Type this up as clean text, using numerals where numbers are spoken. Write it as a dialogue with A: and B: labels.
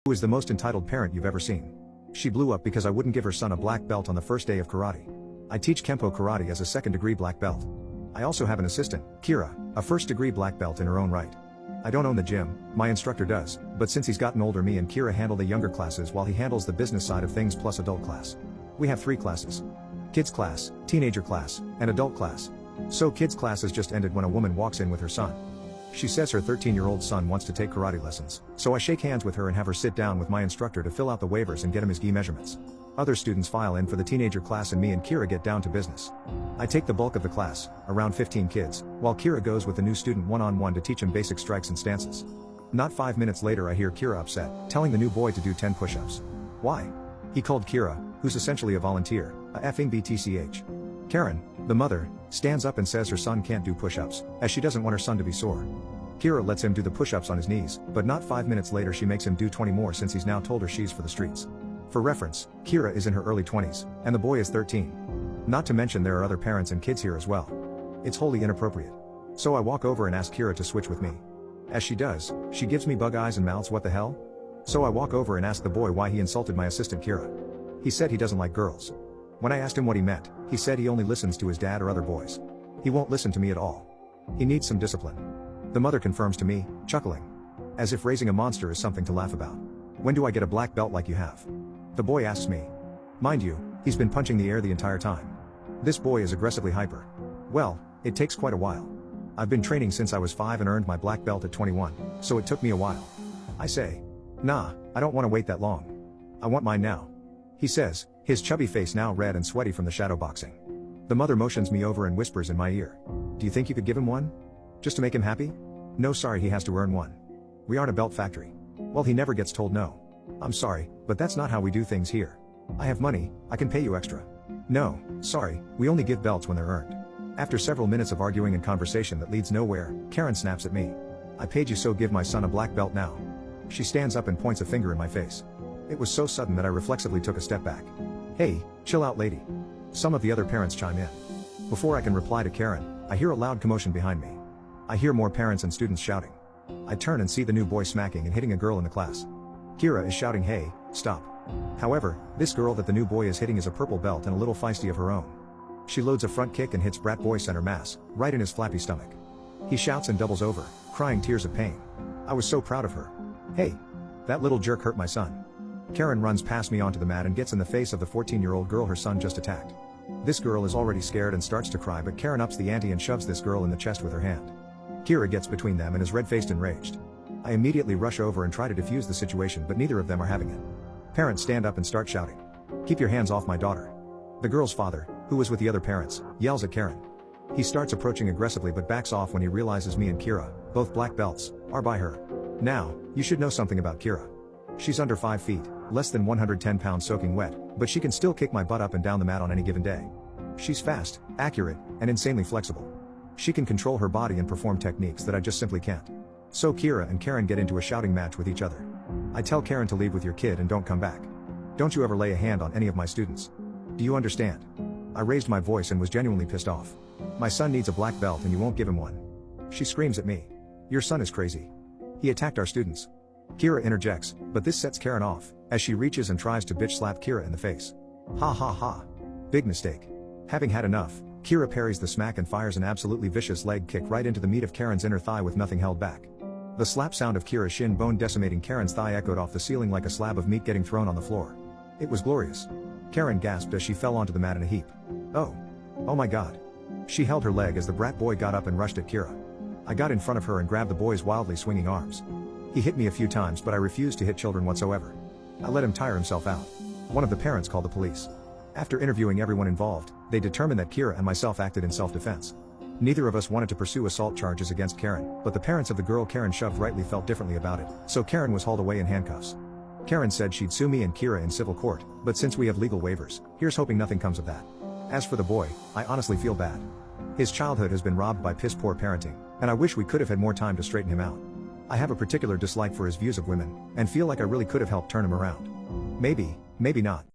A: Who is the most entitled parent you've ever seen? She blew up because I wouldn't give her son a black belt on the first day of karate. I teach Kempo karate as a second-degree black belt. I also have an assistant, Kira, a first-degree black belt in her own right. I don't own the gym, my instructor does, but since he's gotten older, me and Kira handle the younger classes while he handles the business side of things plus adult class. We have 3 classes: kids class, teenager class, and adult class. So kids class has just ended when a woman walks in with her son. She says her 13-year-old son wants to take karate lessons, so I shake hands with her and have her sit down with my instructor to fill out the waivers and get him his gi measurements. Other students file in for the teenager class and me and Kira get down to business. I take the bulk of the class, around 15 kids, while Kira goes with the new student one-on-one to teach him basic strikes and stances. Not 5 minutes later I hear Kira upset, telling the new boy to do 10 push-ups. Why? He called Kira, who's essentially a volunteer, a effing BTCH. Karen, the mother, stands up and says her son can't do push-ups, as she doesn't want her son to be sore. Kira lets him do the push-ups on his knees, but not 5 minutes later she makes him do 20 more since he's now told her she's for the streets. For reference, Kira is in her early 20s, and the boy is 13. Not to mention there are other parents and kids here as well. It's wholly inappropriate. So I walk over and ask Kira to switch with me. As she does, she gives me bug eyes and mouths what the hell? So I walk over and ask the boy why he insulted my assistant Kira. He said he doesn't like girls. When I asked him what he meant, he said he only listens to his dad or other boys. He won't listen to me at all. He needs some discipline. The mother confirms to me, chuckling. As if raising a monster is something to laugh about. When do I get a black belt like you have? The boy asks me. Mind you, he's been punching the air the entire time. This boy is aggressively hyper. Well, it takes quite a while. I've been training since I was 5 and earned my black belt at 21, so it took me a while. I say. Nah, I don't want to wait that long. I want mine now. He says, his chubby face now red and sweaty from the shadow boxing. The mother motions me over and whispers in my ear. Do you think you could give him one? Just to make him happy? No, sorry, he has to earn one. We aren't a belt factory. Well, he never gets told no. I'm sorry, but that's not how we do things here. I have money, I can pay you extra. No, sorry, we only give belts when they're earned. After several minutes of arguing and conversation that leads nowhere, Karen snaps at me. I paid you, so give my son a black belt now. She stands up and points a finger in my face. It was so sudden that I reflexively took a step back. Hey, chill out, lady. Some of the other parents chime in. Before I can reply to Karen, I hear a loud commotion behind me. I hear more parents and students shouting. I turn and see the new boy smacking and hitting a girl in the class. Kira is shouting, hey, stop. However, this girl that the new boy is hitting is a purple belt and a little feisty of her own. She loads a front kick and hits brat boy center mass, right in his flappy stomach. He shouts and doubles over, crying tears of pain. I was so proud of her. Hey, that little jerk hurt my son. Karen runs past me onto the mat and gets in the face of the 14-year-old girl her son just attacked. This girl is already scared and starts to cry, but Karen ups the ante and shoves this girl in the chest with her hand. Kira gets between them and is red-faced and enraged. I immediately rush over and try to defuse the situation, but neither of them are having it. Parents stand up and start shouting. Keep your hands off my daughter. The girl's father, who was with the other parents, yells at Karen. He starts approaching aggressively but backs off when he realizes me and Kira, both black belts, are by her. Now, you should know something about Kira. She's under 5 feet, less than 110 pounds soaking wet, but she can still kick my butt up and down the mat on any given day. She's fast, accurate, and insanely flexible. She can control her body and perform techniques that I just simply can't. So Kira and Karen get into a shouting match with each other. I tell Karen to leave with your kid and don't come back. Don't you ever lay a hand on any of my students. Do you understand? I raised my voice and was genuinely pissed off. My son needs a black belt and you won't give him one. She screams at me. Your son is crazy. He attacked our students. Kira interjects, but this sets Karen off, as she reaches and tries to bitch slap Kira in the face. Ha ha ha. Big mistake. Having had enough, Kira parries the smack and fires an absolutely vicious leg kick right into the meat of Karen's inner thigh with nothing held back. The slap sound of Kira's shin bone decimating Karen's thigh echoed off the ceiling like a slab of meat getting thrown on the floor. It was glorious. Karen gasped as she fell onto the mat in a heap. Oh. Oh my god. She held her leg as the brat boy got up and rushed at Kira. I got in front of her and grabbed the boy's wildly swinging arms. He hit me a few times, but I refused to hit children whatsoever. I let him tire himself out. One of the parents called the police. After interviewing everyone involved, they determined that Kira and myself acted in self-defense. Neither of us wanted to pursue assault charges against Karen, but the parents of the girl Karen shoved rightly felt differently about it, so Karen was hauled away in handcuffs. Karen said she'd sue me and Kira in civil court, but since we have legal waivers, here's hoping nothing comes of that. As for the boy, I honestly feel bad. His childhood has been robbed by piss-poor parenting, and I wish we could have had more time to straighten him out. I have a particular dislike for his views of women, and feel like I really could have helped turn him around. Maybe, maybe not.